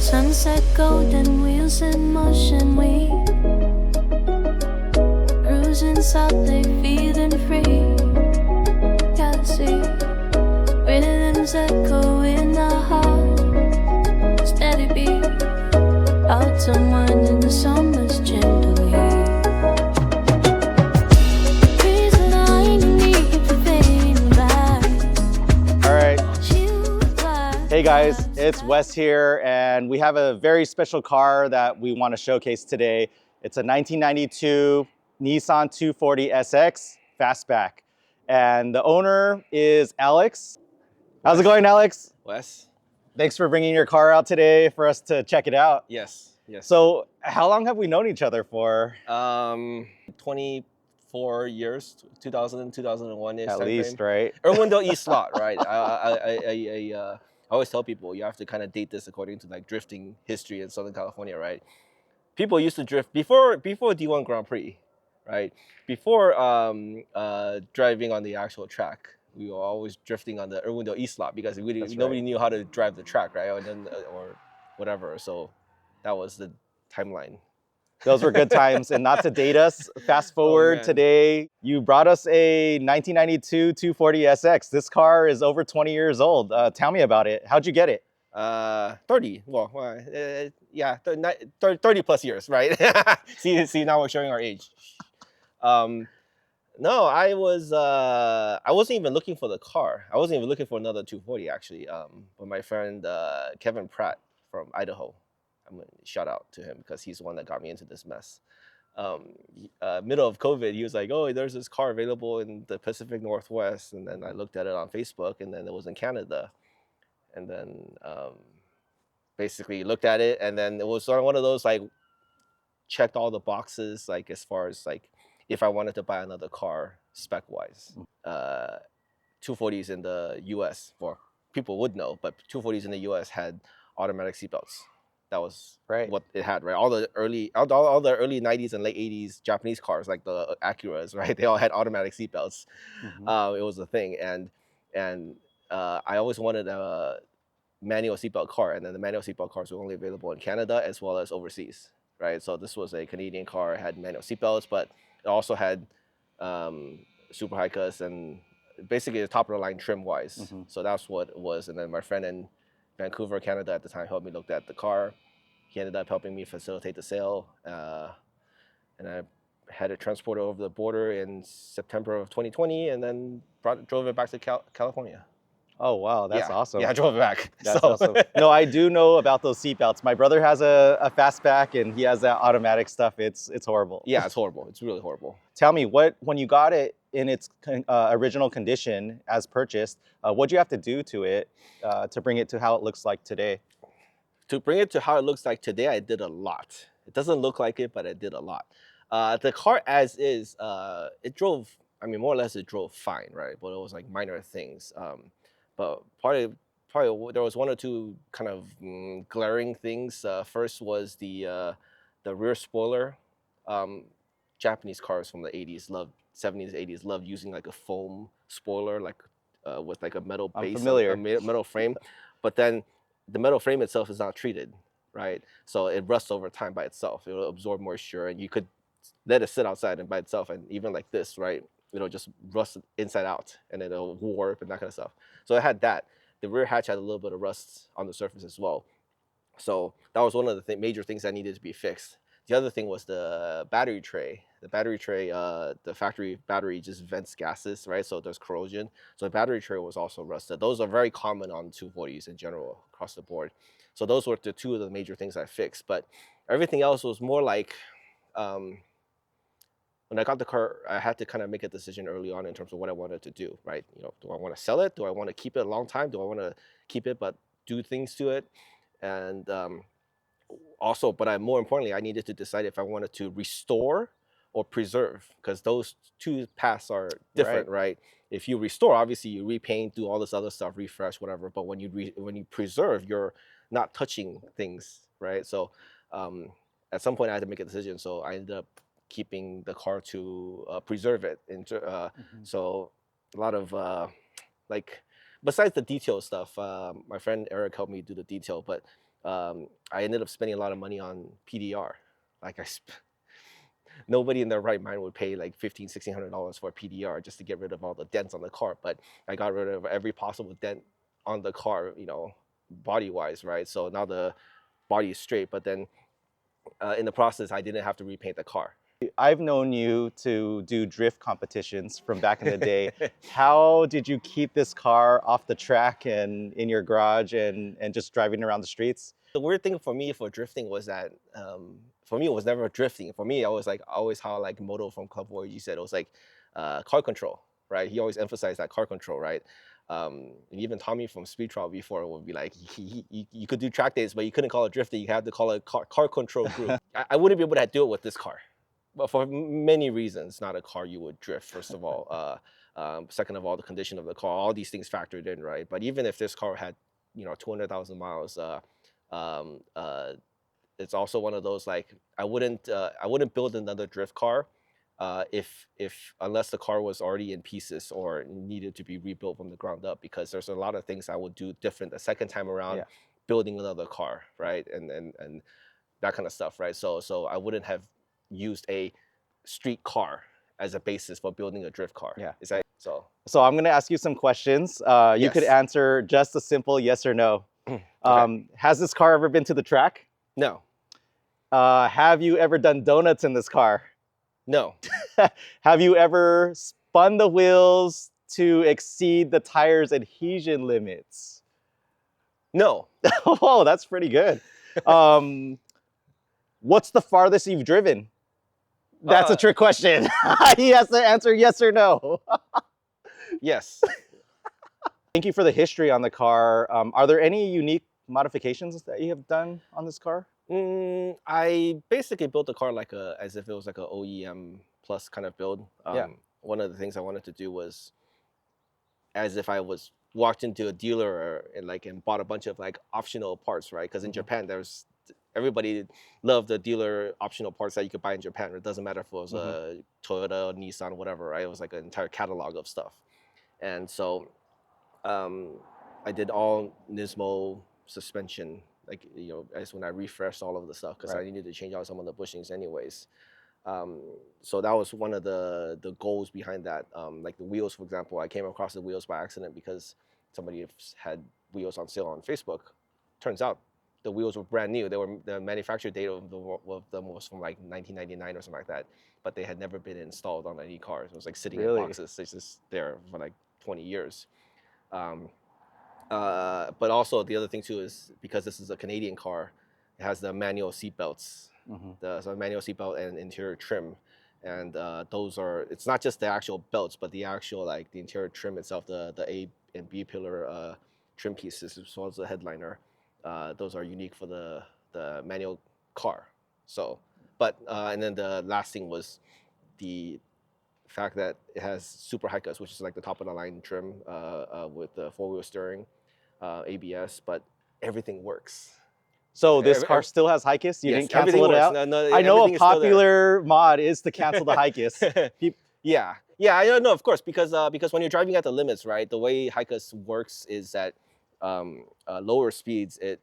Sunset golden wheels in motion, we cruising softly, feeling free. Galaxy rhythms echo in our heart. Steady beat, autumn wine in the summer's gentle heat. Trees aligning me for fading by. All right. You fly. Hey guys, it's Wes here, and we have a very special car that we want to showcase today. It's a 1992 Nissan 240 SX Fastback, and the owner is Alex. How's it going, Alex? Wes? Thanks for bringing your car out today for us to check it out. Yes. So, how long have we known each other for? 24 years, 2000, 2001 is At least, right? Irwindale East lot, right? I always tell people you have to kind of date this according to like drifting history in Southern California, right? People used to drift before D1 Grand Prix, right? Before driving on the actual track, we were always drifting on the Irwindale East lot because nobody knew how to drive the track, right? Or whatever. So that was the timeline. Those were good times. And not to date us, fast forward today, you brought us a 1992 240 SX. This car is over 20 years old. Tell me about it. How'd you get it? 30. Yeah, 30 plus years, right? see, now we're showing our age. No, I wasn't even looking for the car. I wasn't even looking for another 240 actually. But my friend Kevin Pratt from Idaho, I'm gonna shout out to him because he's the one that got me into this mess. Middle of COVID, he was like, "Oh, there's this car available in the Pacific Northwest," and then I looked at it on Facebook, and then it was in Canada, and then basically looked at it, and then it was sort of one of those like checked all the boxes, like as far as like if I wanted to buy another car spec wise. 240s in the US, or people would know, but 240s in the US had automatic seatbelts. That was what it had, right? All the early 90s and late 80s Japanese cars, like the Acuras, right? They all had automatic seatbelts. It was a thing, and I always wanted a manual seatbelt car, and then the manual seatbelt cars were only available in Canada as well as overseas, right? So this was a Canadian car, it had manual seatbelts, but it also had super high cuts and basically the top of the line trim wise. So that's what it was. And then my friend in Vancouver, Canada at the time helped me look at the car. He ended up helping me facilitate the sale. And I had it transported over the border in September of 2020 and then drove it back to California. Oh, wow, that's awesome. Yeah, I drove it back. That's awesome. No, I do know about those seatbelts. My brother has a Fastback and he has that automatic stuff. It's horrible. Yeah, it's horrible. It's really horrible. Tell me, when you got it in its original condition as purchased, what'd you have to do to it to bring it to how it looks like today? To bring it to how it looks like today, I did a lot. It doesn't look like it, but I did a lot. The car as is, it drove, I mean, more or less it drove fine, right? But it was like minor things. But probably there was one or two kind of glaring things. First was the rear spoiler. Japanese cars from the 80s, 70s, 80s, loved using like a foam spoiler, like with like a metal base, a metal frame. But then the metal frame itself is not treated, right? So it rusts over time by itself. It will absorb moisture, and you could let it sit outside and by itself, and even like this, right? It'll just rust inside out, and then it'll warp and that kind of stuff. So it had that. The rear hatch had a little bit of rust on the surface as well. So that was one of the major things that needed to be fixed. The other thing was the battery tray. The battery tray, the factory battery just vents gases, right? So there's corrosion. So the battery tray was also rusted. Those are very common on 240s in general across the board. So those were the two of the major things I fixed. But everything else was more like, when I got the car, I had to kind of make a decision early on in terms of what I wanted to do, right? You know, do I want to sell it? Do I want to keep it a long time? Do I want to keep it but do things to it? And also, but more importantly, I needed to decide if I wanted to restore or preserve, because those two paths are different, right? If you restore, obviously you repaint, do all this other stuff, refresh, whatever. But when you preserve, you're not touching things, right? So at some point I had to make a decision. So I ended up keeping the car to preserve it. So a lot of like, besides the detail stuff, my friend Eric helped me do the detail, but I ended up spending a lot of money on PDR. Like nobody in their right mind would pay like $1,500–1,600 for a PDR just to get rid of all the dents on the car. But I got rid of every possible dent on the car, you know, body wise, right? So now the body is straight, but then in the process, I didn't have to repaint the car. I've known you to do drift competitions from back in the day. How did you keep this car off the track and in your garage and just driving around the streets? The weird thing for me for drifting was that for me it was never drifting. For me, I was like always how like Moto from Club Voyage said, it was like car control, right? He always emphasized that car control, right? And even Tommy from Speed Trial before would be like, you could do track days, but you couldn't call it drifting. You had to call it car control group. I wouldn't be able to do it with this car, but for many reasons. Not a car you would drift, first of all. Second of all, the condition of the car, all these things factored in, right? But even if this car had, you know, 200,000 miles, it's also one of those like I wouldn't build another drift car if unless the car was already in pieces or needed to be rebuilt from the ground up, because there's a lot of things I would do different the second time around building another car, right? And that kind of stuff, right? So I wouldn't have used a street car as a basis for building a drift car. Yeah. Is that so? So I'm going to ask you some questions. You could Yes. answer just a simple yes or no. Has this car ever been to the track? No. Have you ever done donuts in this car? No. Have you ever spun the wheels to exceed the tire's adhesion limits? No. Oh, that's pretty good. What's the farthest you've driven? That's a trick question. He has to answer yes or no. Yes. Thank you for the history on the car. Are there any unique modifications that you have done on this car? I basically built the car like as if it was like a OEM plus kind of build. One of the things I wanted to do was as if I was walked into a dealer and bought a bunch of like optional parts, right? Because in Japan, everybody loved the dealer optional parts that you could buy in Japan. It doesn't matter if it was a Toyota, Nissan, whatever, right? It was like an entire catalog of stuff. And so I did all Nismo suspension, like, you know, as when I refreshed all of the stuff, because I needed to change out some of the bushings anyways. So that was one of the goals behind that. Like the wheels, for example, I came across the wheels by accident because somebody had wheels on sale on Facebook. Turns out the wheels were brand new. The manufacturer date of them was from like 1999 or something like that, but they had never been installed on any cars. It was like sitting in boxes. It's just there for like 20 years. But also the other thing too is because this is a Canadian car, it has the manual seat belts, so manual seat belt and interior trim, and those are, it's not just the actual belts, but the actual like the interior trim itself, the A and B pillar trim pieces as well as the headliner. Those are unique for the manual car. So, but and then the last thing was the fact that it has super high cuts, which is like the top of the line trim with the 4-wheel steering, ABS, but everything works. So this car still has high kiss? You didn't cancel it out? No, I know a popular mod is to cancel the high kiss. Yeah, I don't know, of course, because when you're driving at the limits, right, the way high kiss works is that lower speeds, it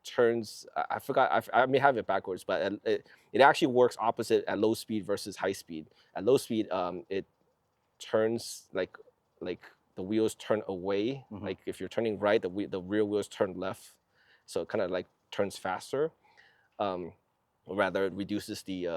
turns, I forgot, I may have it backwards, but it actually works opposite at low speed versus high speed. At low speed, it turns like the wheels turn away. Like if you're turning right, the rear wheels turn left. So it kind of like turns faster. Or rather, it reduces the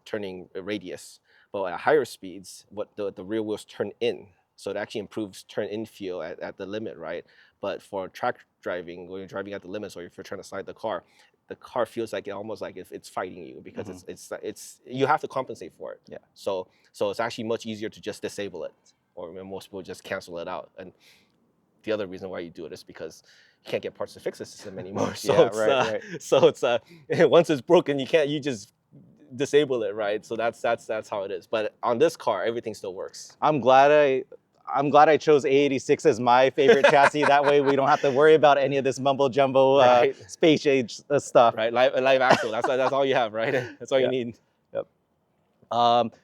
turning radius. But at higher speeds, what the rear wheels turn in. So it actually improves turn-in feel at the limit, right? But for track driving, when you're driving at the limits, or if you're trying to slide the car feels like almost like if it's fighting you, because it's you have to compensate for it. Yeah. So it's actually much easier to just disable it, or most people just cancel it out. And the other reason why you do it is because you can't get parts to fix the system anymore. So so it's once it's broken, you just disable it, right? So that's how it is. But on this car, everything still works. I'm glad I chose A86 as my favorite chassis. That way we don't have to worry about any of this mumbo jumbo space age stuff. Right, live axle. That's all you have, right? That's all you need. Yep.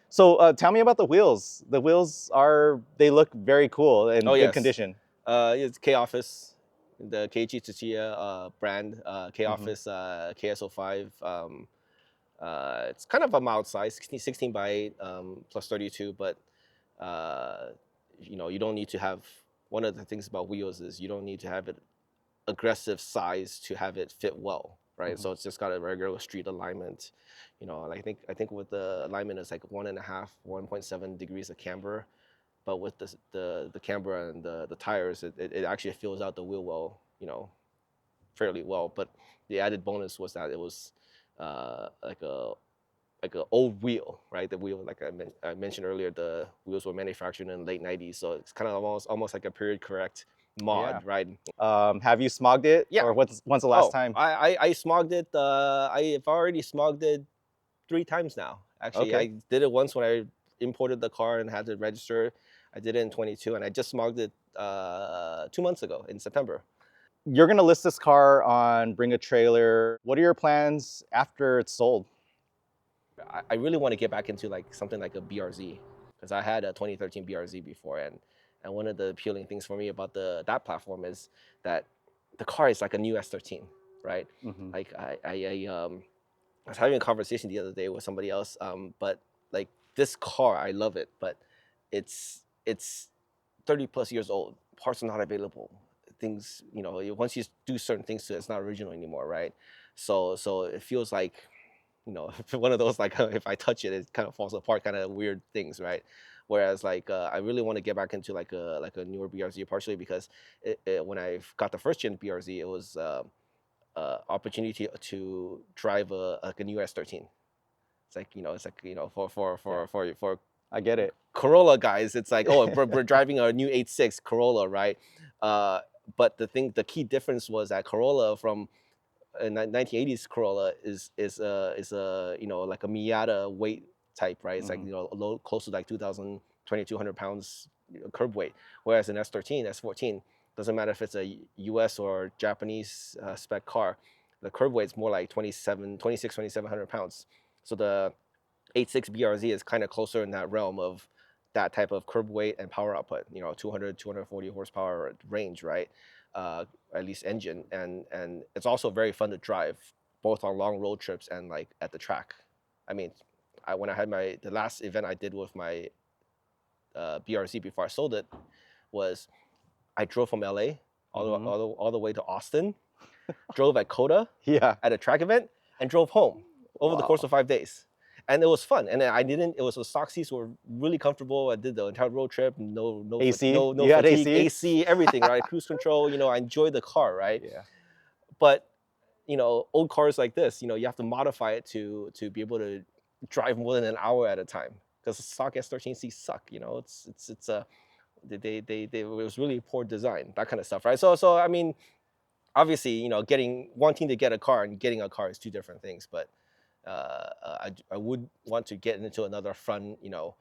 So tell me about the wheels. The wheels they look very cool and good condition. It's K-Office. the Keiichi Tsuchiya brand K Office KS05. It's kind of a mild size, 16 by 8 plus 32, but you know, you don't need to have. One of the things about wheels is you don't need to have it aggressive size to have it fit well, right? So it's just got a regular street alignment, you know. And I think with the alignment it's like 1.5, 1.7 degrees of camber, but with the camber and the tires, it actually fills out the wheel well, you know, fairly well. But the added bonus was that it was like a old wheel, right? The wheel, like I mentioned earlier, the wheels were manufactured in the late '90s, so it's kind of almost like a period correct mod, Yeah. right? Have you smogged it? Yeah. Or when's the last time? I smogged it. I've already smogged it 3 times now. Actually, Okay. I did it once when I imported the car and had to register. I did it in 22, and I just smogged it 2 months ago in September. You're gonna list this car on Bring a Trailer. What are your plans after it's sold? I really want to get back into like something like a BRZ, because I had a 2013 BRZ before, and one of the appealing things for me about that platform is that the car is like a new S13, right? Like I was having a conversation the other day with somebody else, but like this car, I love it, but it's 30 plus years old. Parts are not available. Things, you know, once you do certain things to it, it's not original anymore, right? So it feels like, you know, one of those like if I touch it, it kind of falls apart, kind of weird things, right? Whereas like I really want to get back into like a newer BRZ, partially because when I got the first gen BRZ, it was opportunity to drive like a new S13. It's like, you know, for I get it. Corolla guys, it's like, oh, we're driving a new 86 Corolla, right? But the key difference was that Corolla from 1980s Corolla is a you know, like a Miata weight type, right? It's like, you know, close to like 2,200 pounds, you know, curb weight. Whereas an S13, S14, doesn't matter if it's a US or Japanese spec car, the curb weight's more like 2,700 pounds. So the 86 BRZ is kind of closer in that realm of that type of curb weight and power output, you know, 200, 240 horsepower range, right? At least engine. And it's also very fun to drive, both on long road trips and like at the track. I mean, when I had the last event I did with my BRZ before I sold it was I drove from LA all the way to Austin, drove at Coda Yeah. at a track event, and drove home over the Wow. course of 5 days. And it was fun. And it was the stock seats were really comfortable. I did the entire road trip, no AC? no You had fatigue, AC? everything, right? Cruise control, you know, I enjoyed the car, right? Yeah. But, you know, old cars like this, you know, you have to modify it to be able to drive more than an hour at a time, because stock S13C suck, you know. It's it was really poor design, that kind of stuff, right? So I mean, obviously, you know, wanting to get a car and getting a car is two different things, but I would want to get into another fun, you know,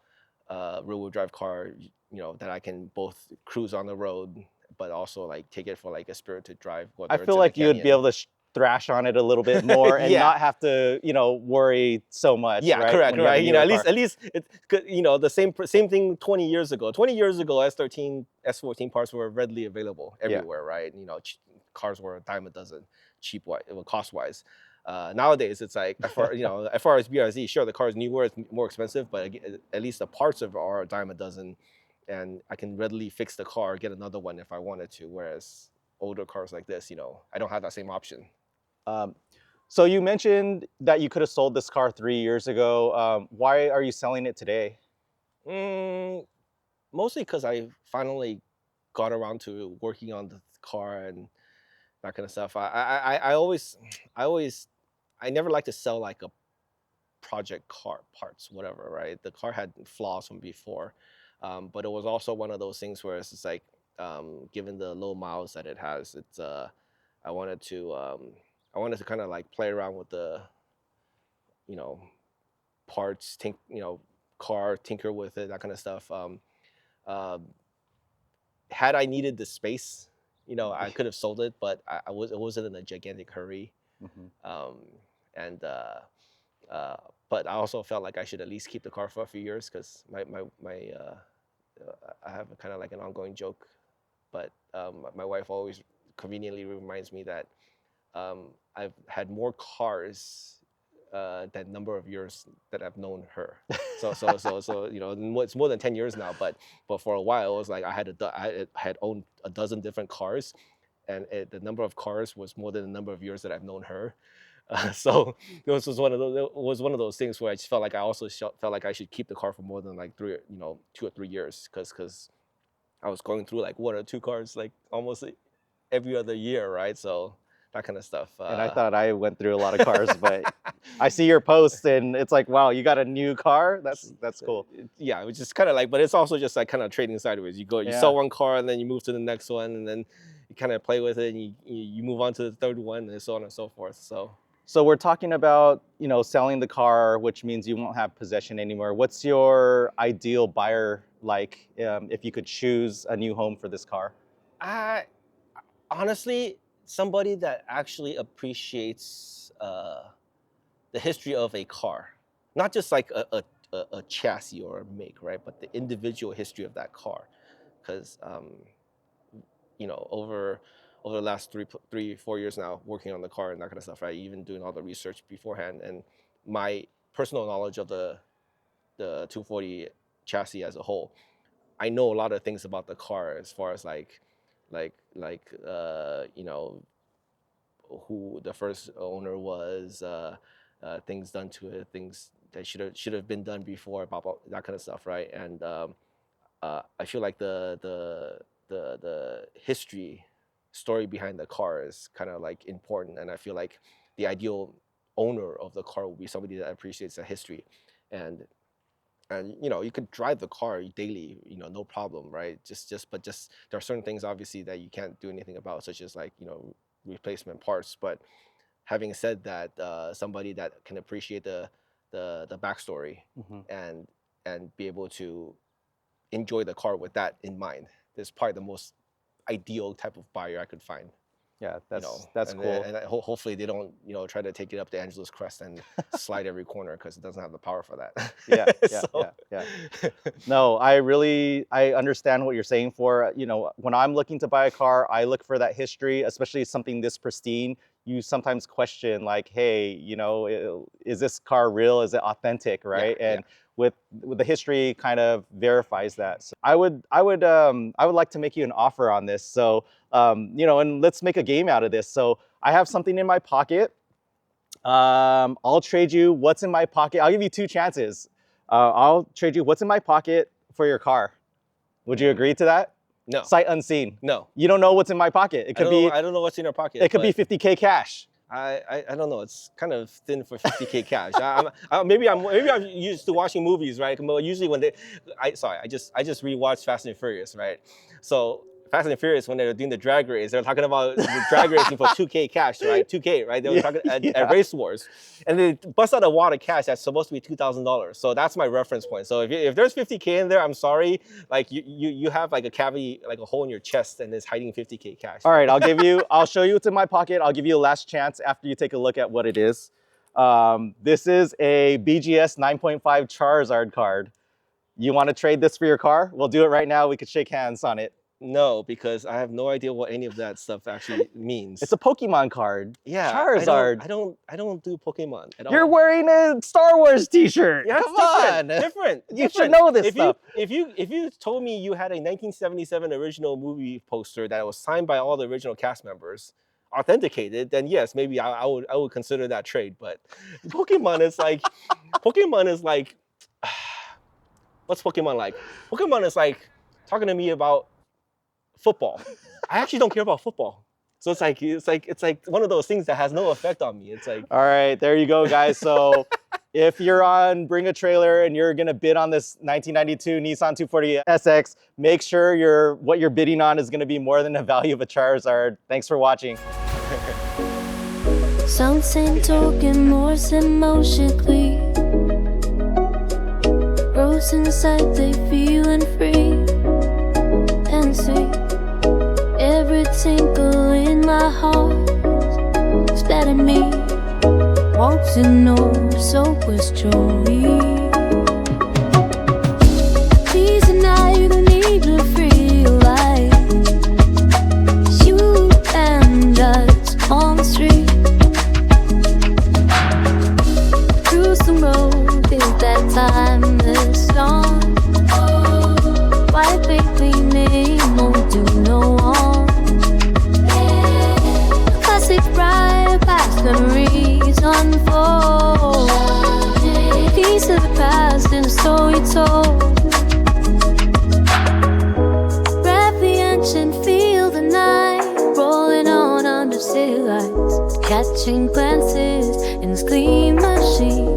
rear-wheel drive car, you know, that I can both cruise on the road, but also like take it for like a spirited drive. I feel like you would be able to thrash on it a little bit more and Yeah. not have to, you know, worry so much. Yeah, right? correct, when you have a right. You know, newer at car. least it's good. You know, the same thing 20 years ago. 20 years ago, S13, S14 parts were readily available everywhere, right? You know, cars were a dime a dozen, cost wise. Nowadays, it's like, you know, as far as BRZ, sure, the car is newer, it's more expensive, but at least the parts are a dime a dozen, and I can readily fix the car, get another one if I wanted to. Whereas older cars like this, you know, I don't have that same option. So you mentioned that you could have sold this car 3 years ago. Why are you selling it today? Mostly because I finally got around to working on the car and that kind of stuff. I never like to sell like a project car parts, whatever, right? The car had flaws from before, but it was also one of those things where it's just like, given the low miles that it has, it's I wanted to kind of like play around with the, you know, parts, car, tinker with it, that kind of stuff. Had I needed the space, you know, I could have sold it, but it wasn't in a gigantic hurry. And but I also felt like I should at least keep the car for a few years, because I have kind of like an ongoing joke, but my wife always conveniently reminds me that I've had more cars than number of years that I've known her. So it's more than 10 years now. But for a while, it was like I had owned a dozen different cars, and the number of cars was more than the number of years that I've known her. So this was one of those things where I just felt like felt like I should keep the car for more than like 2 or 3 years, because I was going through like 1 or 2 cars like almost every other year, right? So that kind of stuff. And I thought I went through a lot of cars, but I see your posts and it's like, wow, you got a new car? That's cool. Yeah, which is kind of like, but it's also just like kind of trading sideways. You sell one car and then you move to the next one, and then you kind of play with it, and you move on to the third one, and so on and so forth. So we're talking about, selling the car, which means you won't have possession anymore. What's your ideal buyer like, if you could choose a new home for this car? Honestly, somebody that actually appreciates the history of a car, not just like a chassis or a make, right? But the individual history of that car, because over the last 3-4 years now, working on the car and that kind of stuff, right? Even doing all the research beforehand, and my personal knowledge of the 240 chassis as a whole, I know a lot of things about the car as far as who the first owner was, things done to it, things that should have been done before, blah, blah, that kind of stuff, right? And I feel like the history story behind the car is kind of like important, and I feel like the ideal owner of the car will be somebody that appreciates the history, and you could drive the car daily, no problem, right? But there are certain things obviously that you can't do anything about, such as like replacement parts. But having said that, somebody that can appreciate the backstory and be able to enjoy the car with that in mind is probably the most ideal type of buyer I could find. Yeah, that's cool. And hopefully they don't, try to take it up the Angeles Crest and slide every corner, because it doesn't have the power for that. Yeah. No, I understand what you're saying. When I'm looking to buy a car, I look for that history, especially something this pristine. You sometimes question like, hey, is this car real? Is it authentic, right? With the history kind of verifies that. So I would like to make you an offer on this. So and let's make a game out of this. So I have something in my pocket. I'll trade you what's in my pocket. I'll give you 2 chances. I'll trade you what's in my pocket for your car. Would you agree to that? No. Sight unseen. No. You don't know what's in my pocket. It could I don't know what's in your pocket. It could be 50K cash. I don't know. It's kind of thin for 50K cash. Maybe I'm used to watching movies, right? But usually when I just rewatched Fast and Furious, right? So Fast and Furious, when they're doing the drag race, they're talking about the drag racing for 2K cash, right? 2K, right? They were talking at Race Wars, and they bust out a wad of cash that's supposed to be $2,000. So that's my reference point. So if there's 50K in there, I'm sorry, like you have like a cavity, like a hole in your chest, and it's hiding 50K cash. All right, I'll show you what's in my pocket. I'll give you a last chance after you take a look at what it is. This is a BGS 9.5 Charizard card. You want to trade this for your car? We'll do it right now. We could shake hands on it. No, because I have no idea what any of that stuff actually means. It's a Pokemon card. Yeah, Charizard. I don't do Pokemon at all. You're wearing a Star Wars T-shirt. Yeah, come on, different. You should know this stuff. If you told me you had a 1977 original movie poster that was signed by all the original cast members, authenticated, then yes, maybe I would consider that trade. But Pokemon is like, what's Pokemon like? Pokemon is like talking to me about football. I actually don't care about football. So it's like one of those things that has no effect on me. It's like, all right, there you go, guys. So if you're on Bring a Trailer and you're gonna bid on this 1992 Nissan 240 SX, make sure what you're bidding on is gonna be more than the value of a Charizard. Thanks for watching. Some say talking more emotionally. Rose inside, they feeling free and see. Every tinkle in my heart is letting me walk to know so was joy. These nights you don't need to realize you and bench and feel the night rolling on under city lights, catching glances in this clean machine.